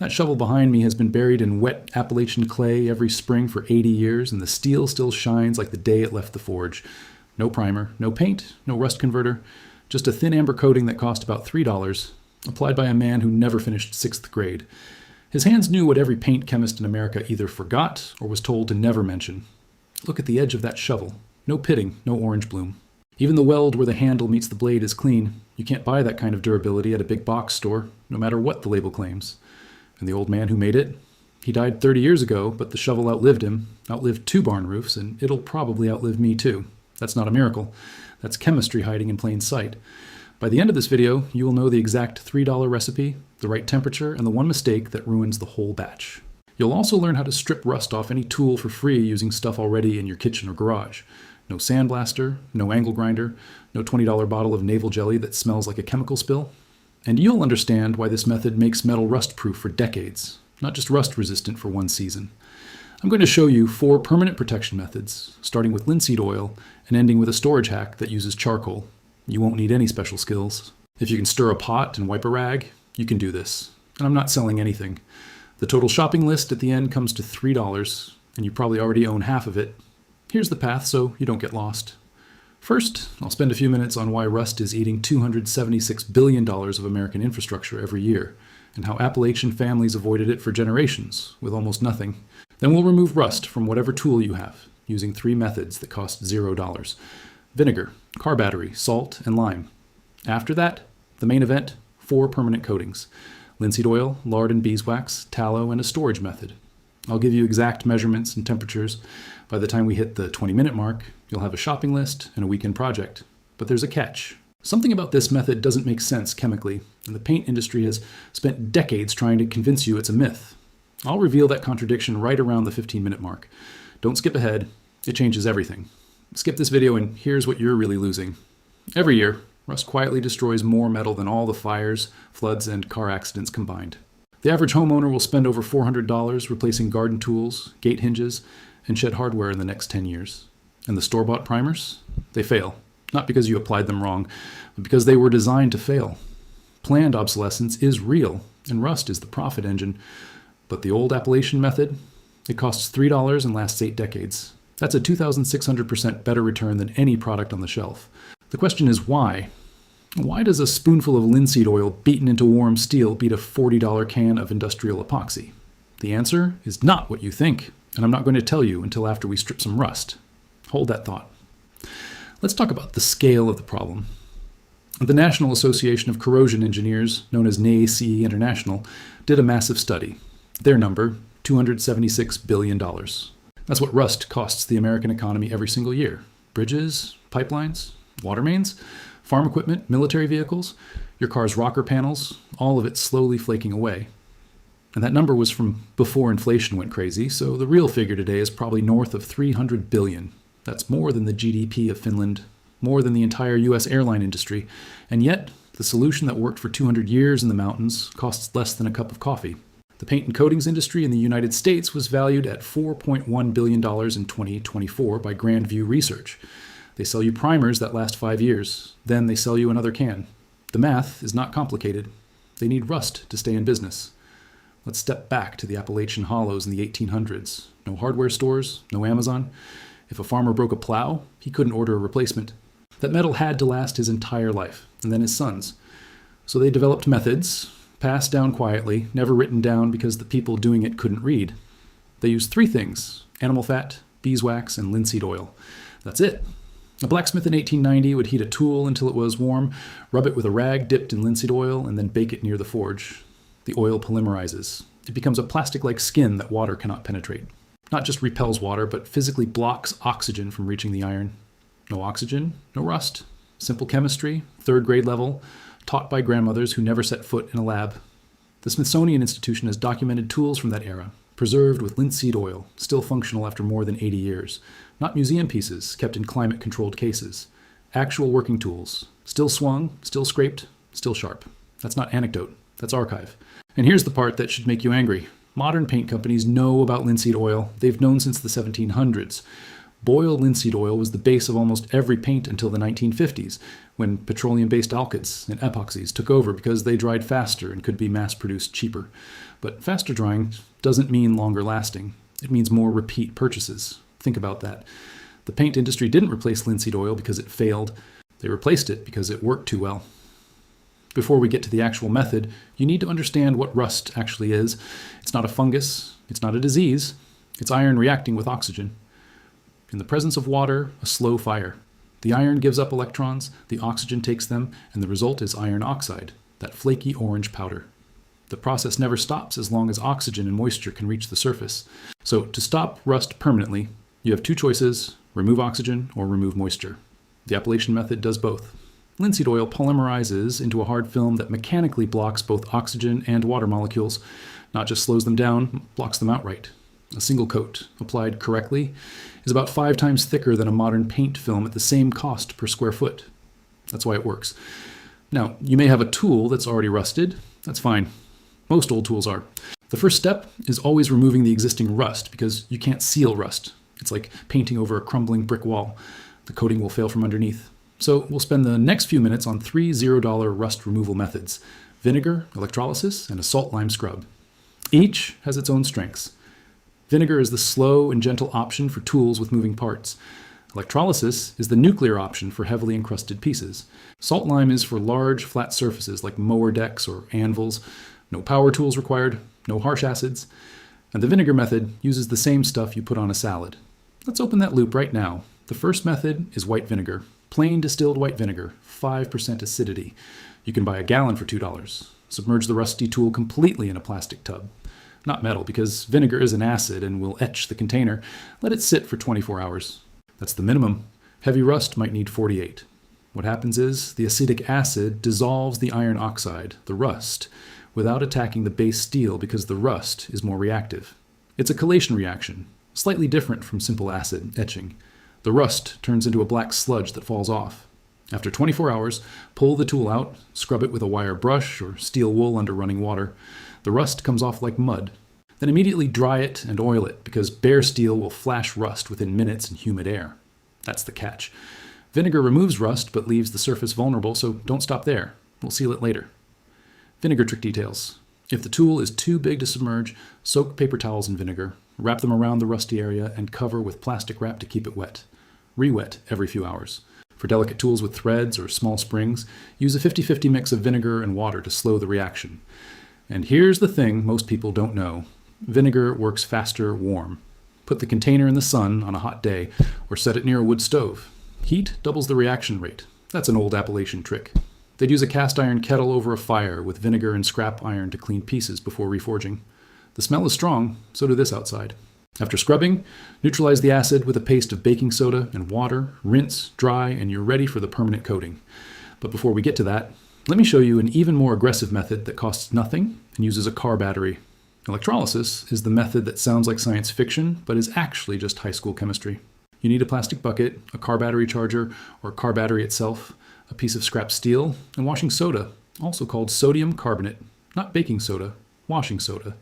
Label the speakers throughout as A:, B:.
A: That shovel behind me has been buried in wet Appalachian clay every spring for 80 years, and the steel still shines like the day it left the forge. No primer, no paint, no rust converter, just a thin amber coating that cost about $3, applied by a man who never finished 6th grade. His hands knew what every paint chemist in America either forgot or was told to never mention. Look at the edge of that shovel. No pitting, no orange bloom. Even the weld where the handle meets the blade is clean. You can't buy that kind of durability at a big box store, no matter what the label claims. And the old man who made it? He died 30 years ago, but the shovel outlived him, outlived 2 barn roofs, and it'll probably outlive me too. That's not a miracle. That's chemistry hiding in plain sight. By the end of this video, you will know the exact $3 recipe, the right temperature, and the one mistake that ruins the whole batch. You'll also learn how to strip rust off any tool for free using stuff already in your kitchen or garage. No sandblaster, no angle grinder, no $20 bottle of navel jelly that smells like a chemical spill. And you'll understand why this method makes metal rust-proof for decades, not just rust-resistant for one season. I'm going to show you 4 permanent protection methods, starting with linseed oil and ending with a storage hack that uses charcoal. You won't need any special skills. If you can stir a pot and wipe a rag, you can do this. And I'm not selling anything. The total shopping list at the end comes to $3, and you probably already own half of it. Here's the path so you don't get lost. First, I'll spend a few minutes on why rust is eating $276 billion of American infrastructure every year, and how Appalachian families avoided it for generations, with almost nothing. Then we'll remove rust from whatever tool you have, using 3 methods that cost $0. Vinegar, car battery, salt, and lime. After that, the main event, 4 permanent coatings. Linseed oil, lard and beeswax, tallow, and a storage method. I'll give you exact measurements and temperatures. By the time we hit the 20-minute mark, you'll have a shopping list and a weekend project. But there's a catch. Something about this method doesn't make sense chemically, and the paint industry has spent decades trying to convince you it's a myth. I'll reveal that contradiction right around the 15-minute mark. Don't skip ahead. It changes everything. Skip this video and here's what you're really losing. Every year, rust quietly destroys more metal than all the fires, floods, and car accidents combined. The average homeowner will spend over $400 replacing garden tools, gate hinges, and shed hardware in the next 10 years. And the store-bought primers? They fail. Not because you applied them wrong, but because they were designed to fail. Planned obsolescence is real, and rust is the profit engine. But the old Appalachian method? It costs $3 and lasts 8 decades. That's a 2,600% better return than any product on the shelf. The question is why? Why does a spoonful of linseed oil beaten into warm steel beat a $40 can of industrial epoxy? The answer is not what you think, and I'm not going to tell you until after we strip some rust. Hold that thought. Let's talk about the scale of the problem. The National Association of Corrosion Engineers, known as NACE International, did a massive study. Their number, $276 billion. That's what rust costs the American economy every single year. Bridges, pipelines, water mains, farm equipment, military vehicles, your car's rocker panels, all of it slowly flaking away. And that number was from before inflation went crazy, so the real figure today is probably north of $300 billion. That's more than the GDP of Finland, more than the entire US airline industry, and yet the solution that worked for 200 years in the mountains costs less than a cup of coffee. The paint and coatings industry in the United States was valued at $4.1 billion in 2024 by Grand View Research. They sell you primers that last 5 years. Then they sell you another can. The math is not complicated. They need rust to stay in business. Let's step back to the Appalachian hollows in the 1800s. No hardware stores, no Amazon. If a farmer broke a plow, he couldn't order a replacement. That metal had to last his entire life, and then his sons. So they developed methods, passed down quietly, never written down because the people doing it couldn't read. They used 3 things: animal fat, beeswax, and linseed oil. That's it. A blacksmith in 1890 would heat a tool until it was warm, rub it with a rag dipped in linseed oil, and then bake it near the forge. The oil polymerizes. It becomes a plastic-like skin that water cannot penetrate. Not just repels water, but physically blocks oxygen from reaching the iron. No oxygen, no rust. Simple chemistry, 3rd grade level, taught by grandmothers who never set foot in a lab. The Smithsonian Institution has documented tools from that era, preserved with linseed oil, still functional after more than 80 years. Not museum pieces kept in climate-controlled cases. Actual working tools, still swung, still scraped, still sharp. That's not anecdote, that's archive. And here's the part that should make you angry. Modern paint companies know about linseed oil. They've known since the 1700s. Boyle linseed oil was the base of almost every paint until the 1950s, when petroleum-based alkyds and epoxies took over because they dried faster and could be mass-produced cheaper. But faster drying doesn't mean longer lasting. It means more repeat purchases. Think about that. The paint industry didn't replace linseed oil because it failed. They replaced it because it worked too well. Before we get to the actual method, you need to understand what rust actually is. It's not a fungus. It's not a disease. It's iron reacting with oxygen. In the presence of water, a slow fire. The iron gives up electrons, the oxygen takes them, and the result is iron oxide, that flaky orange powder. The process never stops as long as oxygen and moisture can reach the surface. So to stop rust permanently, you have two choices: remove oxygen or remove moisture. The Appalachian method does both. Linseed oil polymerizes into a hard film that mechanically blocks both oxygen and water molecules, not just slows them down, blocks them outright. A single coat, applied correctly, is about 5 times thicker than a modern paint film at the same cost per square foot. That's why it works. Now, you may have a tool that's already rusted. That's fine. Most old tools are. The first step is always removing the existing rust because you can't seal rust. It's like painting over a crumbling brick wall. The coating will fail from underneath. So we'll spend the next few minutes on 3 $0 rust removal methods: vinegar, electrolysis, and a salt lime scrub. Each has its own strengths. Vinegar is the slow and gentle option for tools with moving parts. Electrolysis is the nuclear option for heavily encrusted pieces. Salt lime is for large, flat surfaces like mower decks or anvils. No power tools required, no harsh acids. And the vinegar method uses the same stuff you put on a salad. Let's open that loop right now. The first method is white vinegar. Plain distilled white vinegar, 5% acidity. You can buy a gallon for $2. Submerge the rusty tool completely in a plastic tub. Not metal, because vinegar is an acid and will etch the container. Let it sit for 24 hours. That's the minimum. Heavy rust might need 48. What happens is the acetic acid dissolves the iron oxide, the rust, without attacking the base steel because the rust is more reactive. It's a chelation reaction, slightly different from simple acid etching. The rust turns into a black sludge that falls off. After 24 hours, pull the tool out, scrub it with a wire brush or steel wool under running water. The rust comes off like mud. Then immediately dry it and oil it because bare steel will flash rust within minutes in humid air. That's the catch. Vinegar removes rust but leaves the surface vulnerable, so don't stop there. We'll seal it later. Vinegar trick details. If the tool is too big to submerge, soak paper towels in vinegar, wrap them around the rusty area, and cover with plastic wrap to keep it wet. Re-wet every few hours. For delicate tools with threads or small springs, use a 50-50 mix of vinegar and water to slow the reaction. And here's the thing most people don't know. Vinegar works faster warm. Put the container in the sun on a hot day, or set it near a wood stove. Heat doubles the reaction rate. That's an old Appalachian trick. They'd use a cast iron kettle over a fire with vinegar and scrap iron to clean pieces before reforging. The smell is strong, so do this outside. After scrubbing, neutralize the acid with a paste of baking soda and water, rinse, dry, and you're ready for the permanent coating. But before we get to that, let me show you an even more aggressive method that costs nothing and uses a car battery. Electrolysis is the method that sounds like science fiction, but is actually just high school chemistry. You need a plastic bucket, a car battery charger, or a car battery itself, a piece of scrap steel, and washing soda, also called sodium carbonate. Not baking soda, washing soda.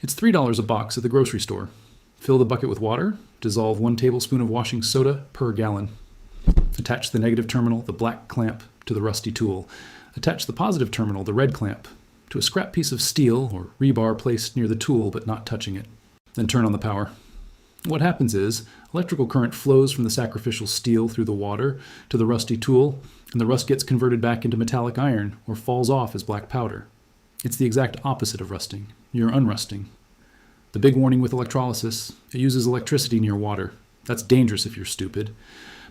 A: It's $3 a box at the grocery store. Fill the bucket with water, dissolve 1 tablespoon of washing soda per gallon. Attach the negative terminal, the black clamp, to the rusty tool. Attach the positive terminal, the red clamp, to a scrap piece of steel or rebar placed near the tool but not touching it. Then turn on the power. What happens is, electrical current flows from the sacrificial steel through the water to the rusty tool, and the rust gets converted back into metallic iron or falls off as black powder. It's the exact opposite of rusting. You're unrusting. The big warning with electrolysis, it uses electricity near water. That's dangerous if you're stupid.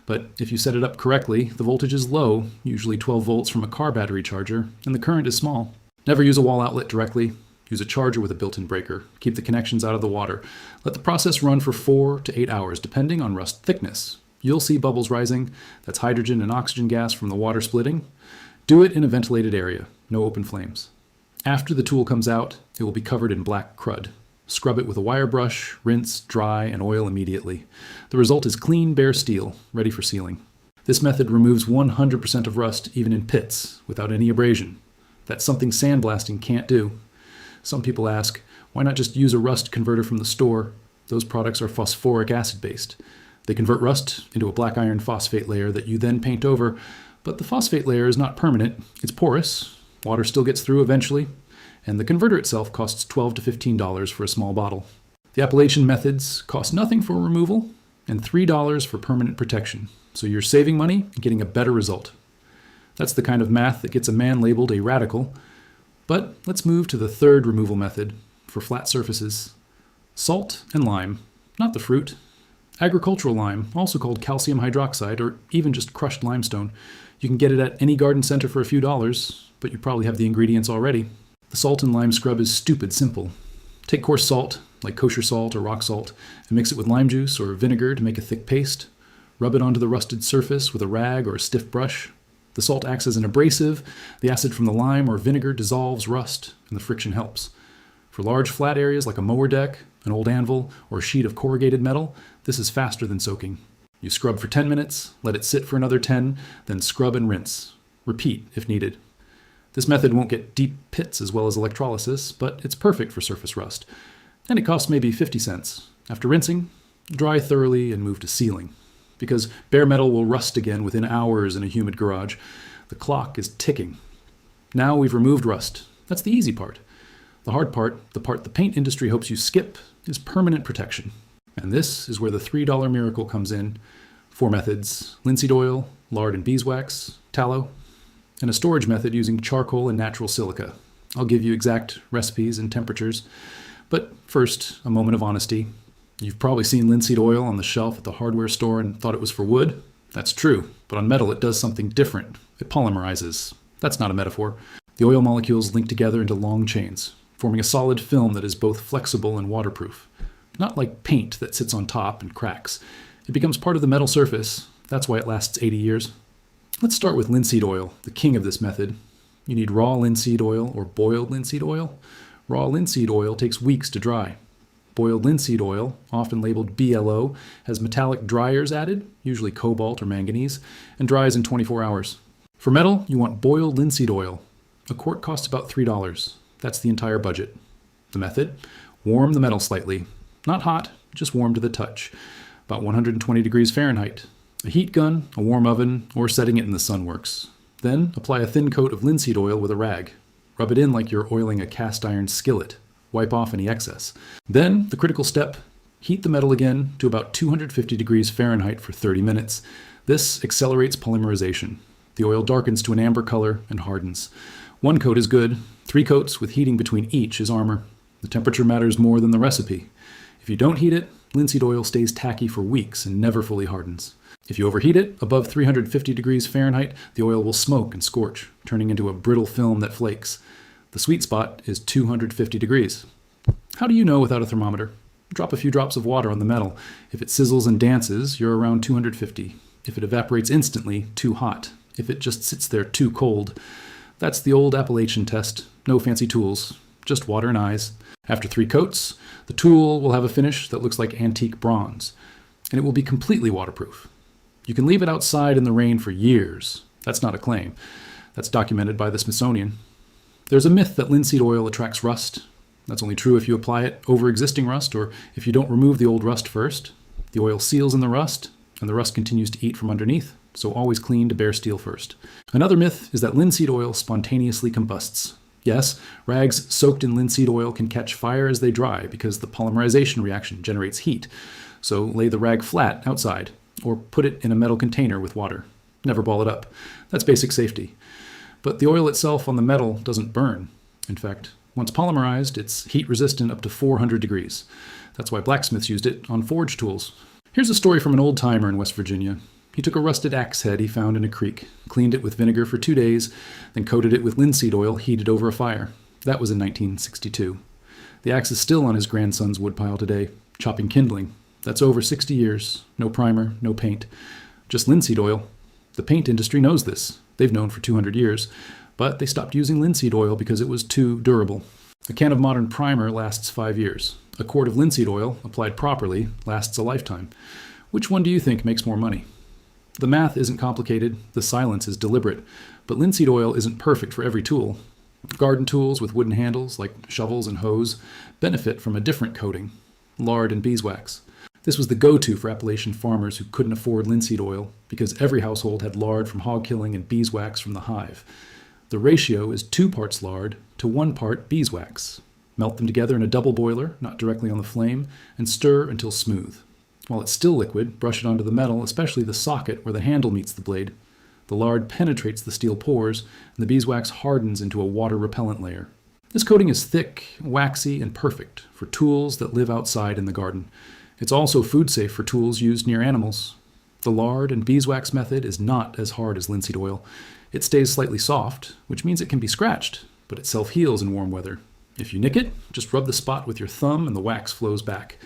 A: But if you set it up correctly, the voltage is low, usually 12 volts from a car battery charger, and the current is small. Never use a wall outlet directly. Use a charger with a built-in breaker. Keep the connections out of the water. Let the process run for 4 to 8 hours, depending on rust thickness. You'll see bubbles rising. That's hydrogen and oxygen gas from the water splitting. Do it in a ventilated area, no open flames. After the tool comes out, it will be covered in black crud. Scrub it with a wire brush, rinse, dry, and oil immediately. The result is clean, bare steel, ready for sealing. This method removes 100% of rust, even in pits, without any abrasion. That's something sandblasting can't do. Some people ask, why not just use a rust converter from the store? Those products are phosphoric acid based. They convert rust into a black iron phosphate layer that you then paint over, but the phosphate layer is not permanent. It's porous. Water still gets through eventually, and the converter itself costs $12 to $15 for a small bottle. The Appalachian methods cost nothing for removal and $3 for permanent protection, so you're saving money and getting a better result. That's the kind of math that gets a man labeled a radical. But let's move to the third removal method for flat surfaces. Salt and lime, not the fruit. Agricultural lime, also called calcium hydroxide or even just crushed limestone. You can get it at any garden center for a few dollars, but you probably have the ingredients already. The salt and lime scrub is stupid simple. Take coarse salt, like kosher salt or rock salt, and mix it with lime juice or vinegar to make a thick paste. Rub it onto the rusted surface with a rag or a stiff brush. The salt acts as an abrasive. The acid from the lime or vinegar dissolves rust, and the friction helps. For large flat areas like a mower deck, an old anvil, or a sheet of corrugated metal, this is faster than soaking. You scrub for 10 minutes, let it sit for another 10, then scrub and rinse. Repeat if needed. This method won't get deep pits as well as electrolysis, but it's perfect for surface rust. And it costs maybe 50 cents. After rinsing, dry thoroughly and move to sealing. Because bare metal will rust again within hours in a humid garage. The clock is ticking. Now we've removed rust. That's the easy part. The hard part, the part the paint industry hopes you skip, is permanent protection. And this is where the $3 miracle comes in. 4 methods: linseed oil, lard and beeswax, tallow, and a storage method using charcoal and natural silica. I'll give you exact recipes and temperatures. But first, a moment of honesty. You've probably seen linseed oil on the shelf at the hardware store and thought it was for wood. That's true, but on metal it does something different. It polymerizes. That's not a metaphor. The oil molecules link together into long chains, forming a solid film that is both flexible and waterproof. Not like paint that sits on top and cracks. It becomes part of the metal surface. That's why it lasts 80 years. Let's start with linseed oil, the king of this method. You need raw linseed oil or boiled linseed oil. Raw linseed oil takes weeks to dry. Boiled linseed oil, often labeled BLO, has metallic dryers added, usually cobalt or manganese, and dries in 24 hours. For metal, you want boiled linseed oil. A quart costs about $3. That's the entire budget. The method? Warm the metal slightly. Not hot, just warm to the touch. About 120 degrees Fahrenheit. A heat gun, a warm oven, or setting it in the sun works. Then apply a thin coat of linseed oil with a rag. Rub it in like you're oiling a cast iron skillet. Wipe off any excess. Then, the critical step, heat the metal again to about 250 degrees Fahrenheit for 30 minutes. This accelerates polymerization. The oil darkens to an amber color and hardens. 1 coat is good. 3 coats with heating between each is armor. The temperature matters more than the recipe. If you don't heat it, linseed oil stays tacky for weeks and never fully hardens. If you overheat it above 350 degrees Fahrenheit, the oil will smoke and scorch, turning into a brittle film that flakes. The sweet spot is 250 degrees. How do you know without a thermometer? Drop a few drops of water on the metal. If it sizzles and dances, you're around 250. If it evaporates instantly, too hot. If it just sits there, too cold. That's the old Appalachian test. No fancy tools, just water and eyes. After 3 coats, the tool will have a finish that looks like antique bronze, and it will be completely waterproof. You can leave it outside in the rain for years. That's not a claim. That's documented by the Smithsonian. There's a myth that linseed oil attracts rust. That's only true if you apply it over existing rust or if you don't remove the old rust first. The oil seals in the rust, and the rust continues to eat from underneath, so always clean to bare steel first. Another myth is that linseed oil spontaneously combusts. Yes, rags soaked in linseed oil can catch fire as they dry because the polymerization reaction generates heat. So lay the rag flat outside, or put it in a metal container with water. Never ball it up. That's basic safety. But the oil itself on the metal doesn't burn. In fact, once polymerized, it's heat resistant up to 400 degrees. That's why blacksmiths used it on forge tools. Here's a story from an old timer in West Virginia. He took a rusted axe head he found in a creek, cleaned it with vinegar for 2 days, then coated it with linseed oil heated over a fire. That was in 1962. The axe is still on his grandson's woodpile today, chopping kindling. That's over 60 years. No primer, no paint. Just linseed oil. The paint industry knows this. They've known for 200 years. But they stopped using linseed oil because it was too durable. A can of modern primer lasts 5 years. A quart of linseed oil, applied properly, lasts a lifetime. Which one do you think makes more money? The math isn't complicated, the silence is deliberate, but linseed oil isn't perfect for every tool. Garden tools with wooden handles, like shovels and hoes, benefit from a different coating, lard and beeswax. This was the go-to for Appalachian farmers who couldn't afford linseed oil because every household had lard from hog killing and beeswax from the hive. The ratio is 2 parts lard to 1 part beeswax. Melt them together in a double boiler, not directly on the flame, and stir until smooth. While it's still liquid, brush it onto the metal, especially the socket where the handle meets the blade. The lard penetrates the steel pores, and the beeswax hardens into a water-repellent layer. This coating is thick, waxy, and perfect for tools that live outside in the garden. It's also food safe for tools used near animals. The lard and beeswax method is not as hard as linseed oil. It stays slightly soft, which means it can be scratched, but it self-heals in warm weather. If you nick it, just rub the spot with your thumb and the wax flows back.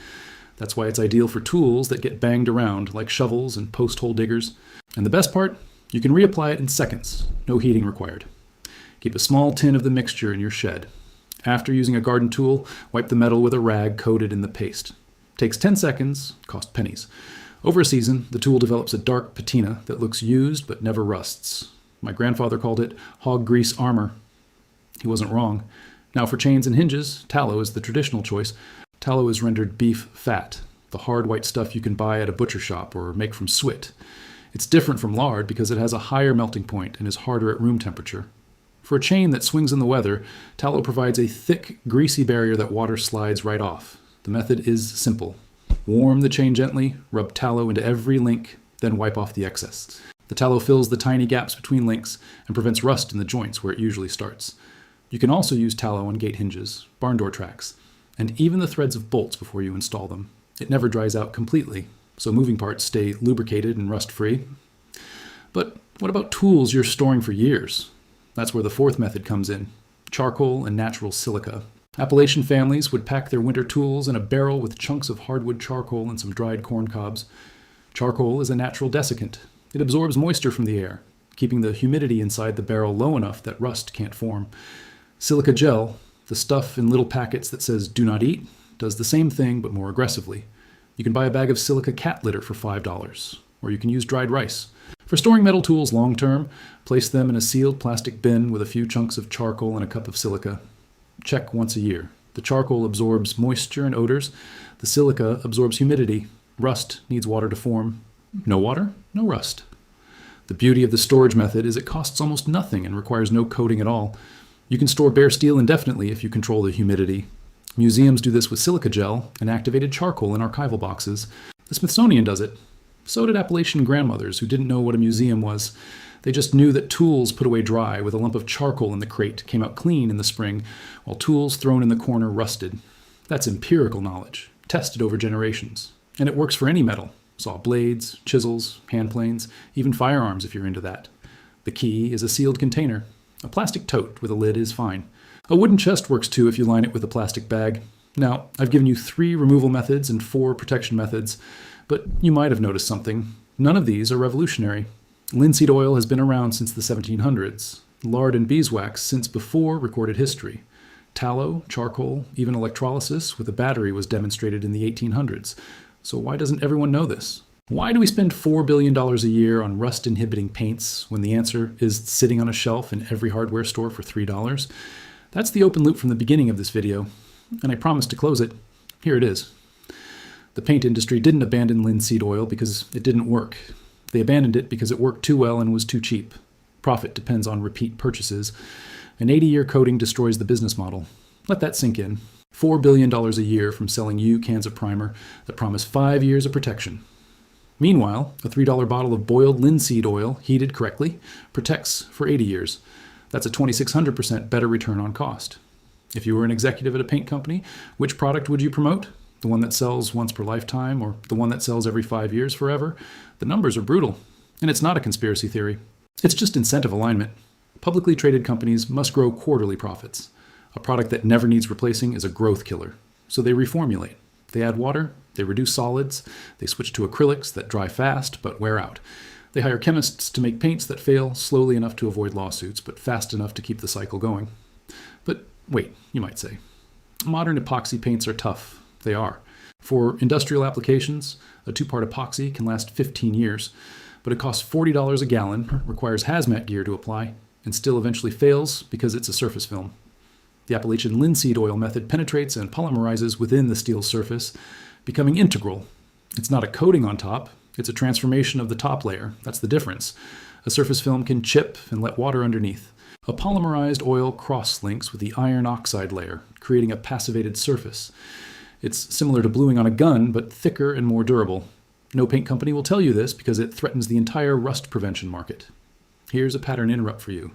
A: That's why it's ideal for tools that get banged around, like shovels and post-hole diggers. And the best part? You can reapply it in seconds, no heating required. Keep a small tin of the mixture in your shed. After using a garden tool, wipe the metal with a rag coated in the paste. Takes 10 seconds, cost pennies. Over a season, the tool develops a dark patina that looks used but never rusts. My grandfather called it hog grease armor. He wasn't wrong. Now for chains and hinges, tallow is the traditional choice. Tallow is rendered beef fat, the hard white stuff you can buy at a butcher shop or make from suet. It's different from lard because it has a higher melting point and is harder at room temperature. For a chain that swings in the weather, tallow provides a thick, greasy barrier that water slides right off. The method is simple. Warm the chain gently, rub tallow into every link, then wipe off the excess. The tallow fills the tiny gaps between links and prevents rust in the joints where it usually starts. You can also use tallow on gate hinges, barn door tracks, and even the threads of bolts before you install them. It never dries out completely, so moving parts stay lubricated and rust-free. But what about tools you're storing for years? That's where the fourth method comes in: charcoal and natural silica. Appalachian families would pack their winter tools in a barrel with chunks of hardwood charcoal and some dried corn cobs. Charcoal is a natural desiccant. It absorbs moisture from the air, keeping the humidity inside the barrel low enough that rust can't form. Silica gel, the stuff in little packets that says "do not eat," does the same thing but more aggressively. You can buy a bag of silica cat litter for $5, or you can use dried rice. For storing metal tools long term, place them in a sealed plastic bin with a few chunks of charcoal and a cup of silica. Check once a year. The charcoal absorbs moisture and odors. The silica absorbs humidity. Rust needs water to form. No water, no rust. The beauty of the storage method is it costs almost nothing and requires no coating at all. You can store bare steel indefinitely if you control the humidity. Museums do this with silica gel and activated charcoal in archival boxes. The Smithsonian does it. So did Appalachian grandmothers who didn't know what a museum was. They just knew that tools put away dry with a lump of charcoal in the crate came out clean in the spring, while tools thrown in the corner rusted. That's empirical knowledge, tested over generations. And it works for any metal: saw blades, chisels, hand planes, even firearms if you're into that. The key is a sealed container. A plastic tote with a lid is fine. A wooden chest works too if you line it with a plastic bag. Now, I've given you 3 removal methods and 4 protection methods, but you might have noticed something. None of these are revolutionary. Linseed oil has been around since the 1700s. Lard and beeswax since before recorded history. Tallow, charcoal, even electrolysis with a battery was demonstrated in the 1800s. So why doesn't everyone know this? Why do we spend $4 billion a year on rust-inhibiting paints when the answer is sitting on a shelf in every hardware store for $3? That's the open loop from the beginning of this video, and I promised to close it. Here it is. The paint industry didn't abandon linseed oil because it didn't work. They abandoned it because it worked too well and was too cheap. Profit depends on repeat purchases. An 80-year coating destroys the business model. Let that sink in. $4 billion a year from selling you cans of primer that promise 5 years of protection. Meanwhile, a $3 bottle of boiled linseed oil, heated correctly, protects for 80 years. That's a 2,600% better return on cost. If you were an executive at a paint company, which product would you promote? The one that sells once per lifetime, or the one that sells every 5 years forever? The numbers are brutal. And it's not a conspiracy theory. It's just incentive alignment. Publicly traded companies must grow quarterly profits. A product that never needs replacing is a growth killer. So they reformulate. They add water, they reduce solids, they switch to acrylics that dry fast but wear out. They hire chemists to make paints that fail slowly enough to avoid lawsuits, but fast enough to keep the cycle going. But wait, you might say. Modern epoxy paints are tough. They are. For industrial applications, a 2-part epoxy can last 15 years, but it costs $40 a gallon, requires hazmat gear to apply, and still eventually fails because it's a surface film. The Appalachian linseed oil method penetrates and polymerizes within the steel surface, becoming integral, It's not a coating on top, it's a transformation of the top layer. That's the difference. A surface film can chip and let water underneath. A polymerized oil cross-links with the iron oxide layer, creating a passivated surface. It's similar to bluing on a gun, but thicker and more durable. No paint company will tell you this because it threatens the entire rust prevention market. Here's a pattern interrupt for you.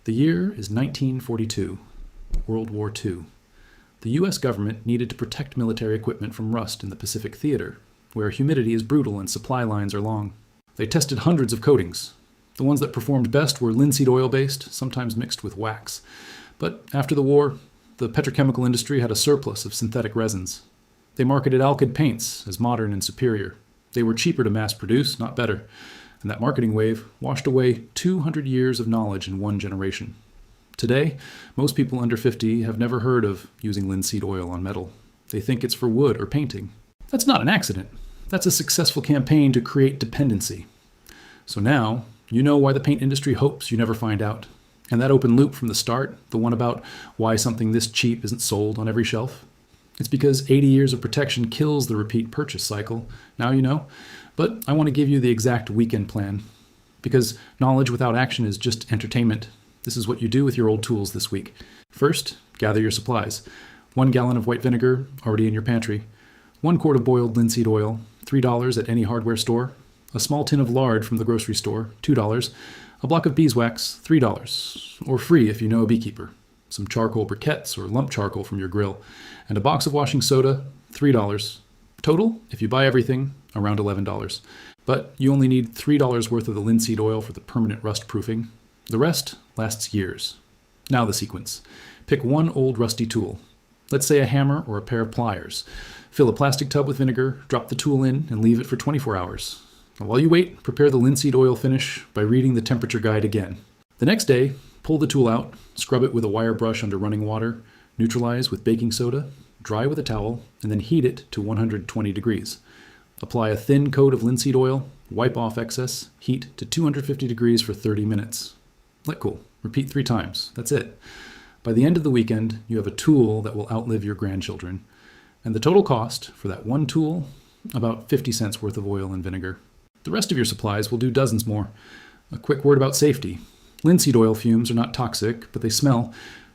A: The year is 1942, World War II. The U.S. government needed to protect military equipment from rust in the Pacific Theater, where humidity is brutal and supply lines are long. They tested hundreds of coatings. The ones that performed best were linseed oil-based, sometimes mixed with wax. But after the war, the petrochemical industry had a surplus of synthetic resins. They marketed alkyd paints as modern and superior. They were cheaper to mass produce, not better. And that marketing wave washed away 200 years of knowledge in one generation. Today, most people under 50 have never heard of using linseed oil on metal. They think it's for wood or painting. That's not an accident. That's a successful campaign to create dependency. So now, you know why the paint industry hopes you never find out. And that open loop from the start, the one about why something this cheap isn't sold on every shelf, it's because 80 years of protection kills the repeat purchase cycle. Now you know. But I want to give you the exact weekend plan. Because knowledge without action is just entertainment. This is what you do with your old tools this week. First, gather your supplies. 1 gallon of white vinegar, already in your pantry. 1 quart of boiled linseed oil, $3 at any hardware store. A small tin of lard from the grocery store, $2. A block of beeswax, $3, or free if you know a beekeeper. Some charcoal briquettes or lump charcoal from your grill. And a box of washing soda, $3. Total, if you buy everything, around $11. But you only need $3 worth of the linseed oil for the permanent rust proofing. The rest lasts years. Now the sequence. Pick one old rusty tool. Let's say a hammer or a pair of pliers. Fill a plastic tub with vinegar, drop the tool in, and leave it for 24 hours. While you wait, prepare the linseed oil finish by reading the temperature guide again. The next day, pull the tool out, scrub it with a wire brush under running water, neutralize with baking soda, dry with a towel, and then heat it to 120 degrees. Apply a thin coat of linseed oil, wipe off excess, heat to 250 degrees for 30 minutes. Let cool. Repeat 3 times. That's it. By the end of the weekend, you have a tool that will outlive your grandchildren. And the total cost for that one tool, about 50 cents worth of oil and vinegar. The rest of your supplies will do dozens more. A quick word about safety. Linseed oil fumes are not toxic, but they smell.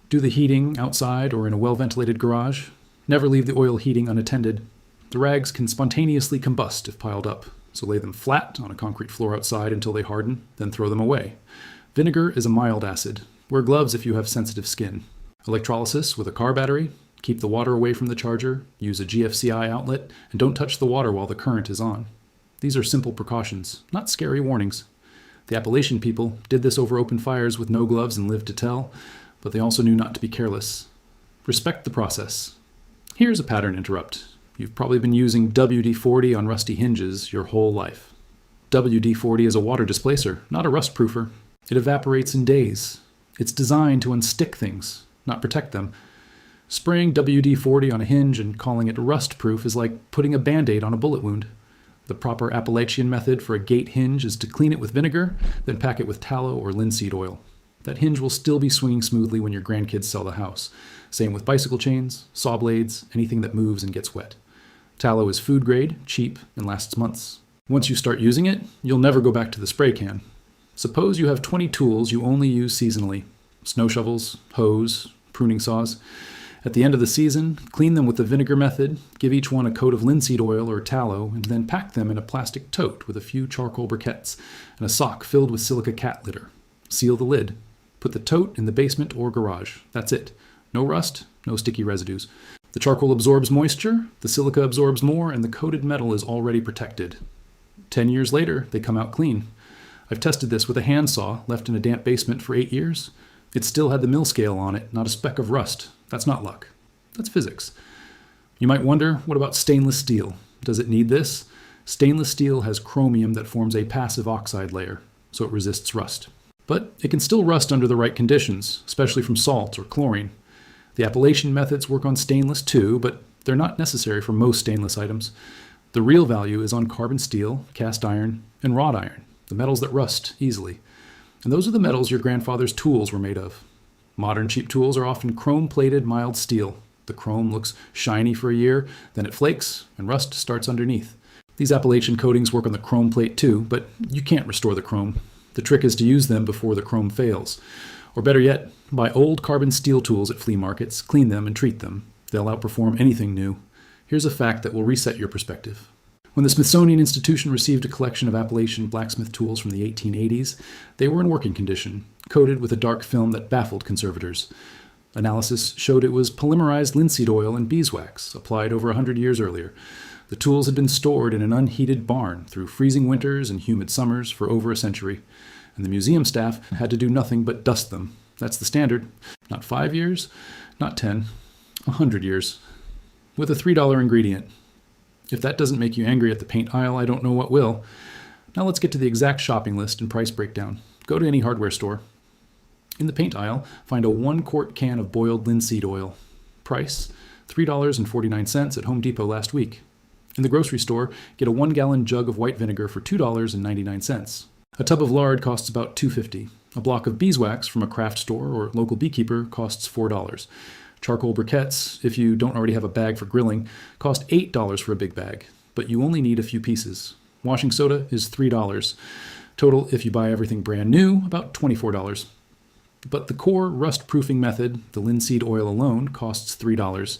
A: Do the heating outside or in a well-ventilated garage. Never leave the oil heating unattended. The rags can spontaneously combust if piled up, so lay them flat on a concrete floor outside until they harden, then throw them away. Vinegar is a mild acid. Wear gloves if you have sensitive skin. Electrolysis with a car battery. Keep the water away from the charger. Use a GFCI outlet, and don't touch the water while the current is on. These are simple precautions, not scary warnings. The Appalachian people did this over open fires with no gloves and lived to tell, but they also knew not to be careless. Respect the process. Here's a pattern interrupt. You've probably been using WD-40 on rusty hinges your whole life. WD-40 is a water displacer, not a rust proofer. It evaporates in days. It's designed to unstick things, not protect them. Spraying WD-40 on a hinge and calling it rust-proof is like putting a Band-Aid on a bullet wound. The proper Appalachian method for a gate hinge is to clean it with vinegar, then pack it with tallow or linseed oil. That hinge will still be swinging smoothly when your grandkids sell the house. Same with bicycle chains, saw blades, anything that moves and gets wet. Tallow is food grade, cheap, and lasts months. Once you start using it, you'll never go back to the spray can. Suppose you have 20 tools you only use seasonally. Snow shovels, hose, pruning saws. At the end of the season, clean them with the vinegar method, give each one a coat of linseed oil or tallow, and then pack them in a plastic tote with a few charcoal briquettes and a sock filled with silica cat litter. Seal the lid. Put the tote in the basement or garage. That's it. No rust, no sticky residues. The charcoal absorbs moisture, the silica absorbs more, and the coated metal is already protected. 10 years later, they come out clean. I've tested this with a handsaw left in a damp basement for 8 years. It still had the mill scale on it, not a speck of rust. That's not luck. That's physics. You might wonder, what about stainless steel? Does it need this? Stainless steel has chromium that forms a passive oxide layer, so it resists rust. But it can still rust under the right conditions, especially from salt or chlorine. The Appalachian methods work on stainless too, but they're not necessary for most stainless items. The real value is on carbon steel, cast iron, and wrought iron, the metals that rust easily. And those are the metals your grandfather's tools were made of. Modern cheap tools are often chrome-plated mild steel. The chrome looks shiny for a year, then it flakes, and rust starts underneath. These Appalachian coatings work on the chrome plate too, but you can't restore the chrome. The trick is to use them before the chrome fails. Or better yet, buy old carbon steel tools at flea markets, clean them, and treat them. They'll outperform anything new. Here's a fact that will reset your perspective. When the Smithsonian Institution received a collection of Appalachian blacksmith tools from the 1880s, they were in working condition, coated with a dark film that baffled conservators. Analysis showed it was polymerized linseed oil and beeswax, applied over 100 years earlier. The tools had been stored in an unheated barn through freezing winters and humid summers for over a century, and the museum staff had to do nothing but dust them. That's the standard. Not 5 years, not 10, 100 years. With a $3 ingredient. If that doesn't make you angry at the paint aisle, I don't know what will. Now let's get to the exact shopping list and price breakdown. Go to any hardware store. In the paint aisle, find a 1-quart can of boiled linseed oil. Price, $3.49 at Home Depot last week. In the grocery store, get a 1-gallon jug of white vinegar for $2.99. A tub of lard costs about $2.50. A block of beeswax from a craft store or local beekeeper costs $4. Charcoal briquettes, if you don't already have a bag for grilling, cost $8 for a big bag, but you only need a few pieces. Washing soda is $3. Total, if you buy everything brand new, about $24. But the core rust-proofing method, the linseed oil alone, costs $3.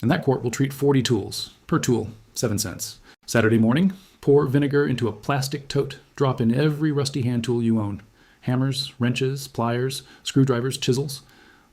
A: And that quart will treat 40 tools. Per tool, 7 cents. Saturday morning, pour vinegar into a plastic tote. Drop in every rusty hand tool you own. Hammers, wrenches, pliers, screwdrivers, chisels.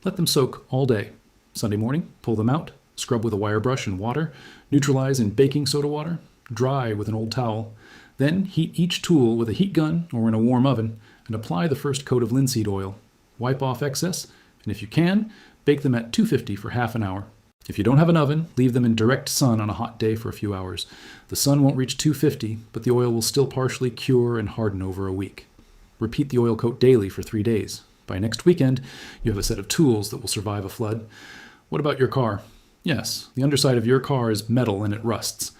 A: Let them soak all day. Sunday morning, pull them out, scrub with a wire brush and water, neutralize in baking soda water, dry with an old towel. Then heat each tool with a heat gun or in a warm oven and apply the first coat of linseed oil. Wipe off excess, and if you can, bake them at 250 for half an hour. If you don't have an oven, leave them in direct sun on a hot day for a few hours. The sun won't reach 250, but the oil will still partially cure and harden over a week. Repeat the oil coat daily for 3 days. By next weekend, you have a set of tools that will survive a flood. What about your car? Yes, the underside of your car is metal and it rusts.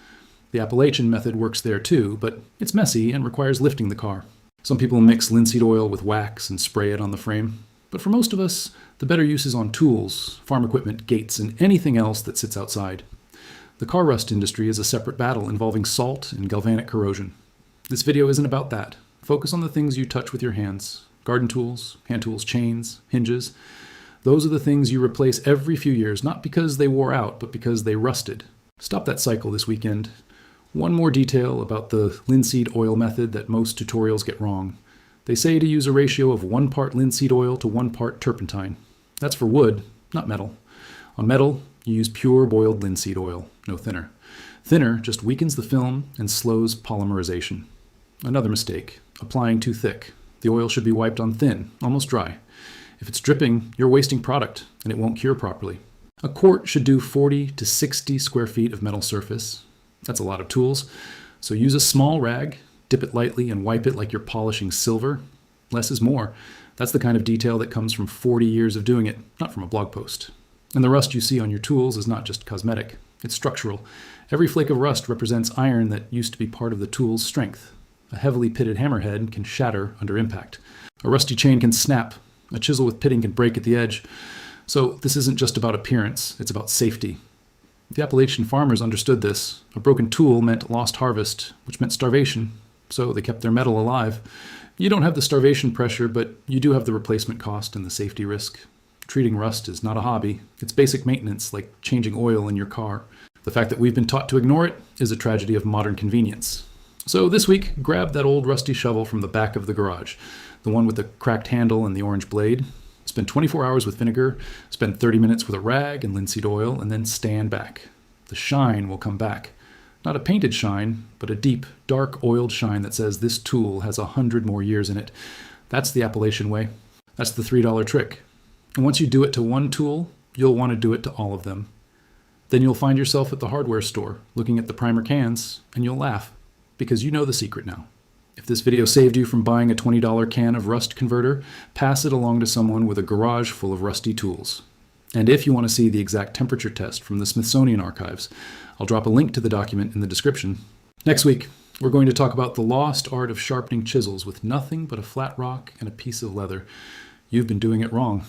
A: The Appalachian method works there too, but it's messy and requires lifting the car. Some people mix linseed oil with wax and spray it on the frame. But for most of us, the better use is on tools, farm equipment, gates, and anything else that sits outside. The car rust industry is a separate battle involving salt and galvanic corrosion. This video isn't about that. Focus on the things you touch with your hands. Garden tools, hand tools, chains, hinges. Those are the things you replace every few years, not because they wore out, but because they rusted. Stop that cycle this weekend. One more detail about the linseed oil method that most tutorials get wrong. They say to use a ratio of 1 part linseed oil to 1 part turpentine. That's for wood, not metal. On metal, you use pure boiled linseed oil, no thinner. Thinner just weakens the film and slows polymerization. Another mistake, applying too thick. The oil should be wiped on thin, almost dry. If it's dripping, you're wasting product, and it won't cure properly. A quart should do 40 to 60 square feet of metal surface. That's a lot of tools. So use a small rag, dip it lightly, and wipe it like you're polishing silver. Less is more. That's the kind of detail that comes from 40 years of doing it, not from a blog post. And the rust you see on your tools is not just cosmetic. It's structural. Every flake of rust represents iron that used to be part of the tool's strength. A heavily pitted hammerhead can shatter under impact. A rusty chain can snap. A chisel with pitting can break at the edge. So this isn't just about appearance, it's about safety. The Appalachian farmers understood this. A broken tool meant lost harvest, which meant starvation, so they kept their metal alive. You don't have the starvation pressure, but you do have the replacement cost and the safety risk. Treating rust is not a hobby. It's basic maintenance, like changing oil in your car. The fact that we've been taught to ignore it is a tragedy of modern convenience. So this week, grab that old rusty shovel from the back of the garage, the one with the cracked handle and the orange blade. Spend 24 hours with vinegar, spend 30 minutes with a rag and linseed oil, and then stand back. The shine will come back. Not a painted shine, but a deep, dark oiled shine that says this tool has 100 more years in it. That's the Appalachian way. That's the $3 trick. And once you do it to one tool, you'll want to do it to all of them. Then you'll find yourself at the hardware store, looking at the primer cans, and you'll laugh, because you know the secret now. If this video saved you from buying a $20 can of rust converter, pass it along to someone with a garage full of rusty tools. And if you want to see the exact temperature test from the Smithsonian archives, I'll drop a link to the document in the description. Next week, we're going to talk about the lost art of sharpening chisels with nothing but a flat rock and a piece of leather. You've been doing it wrong.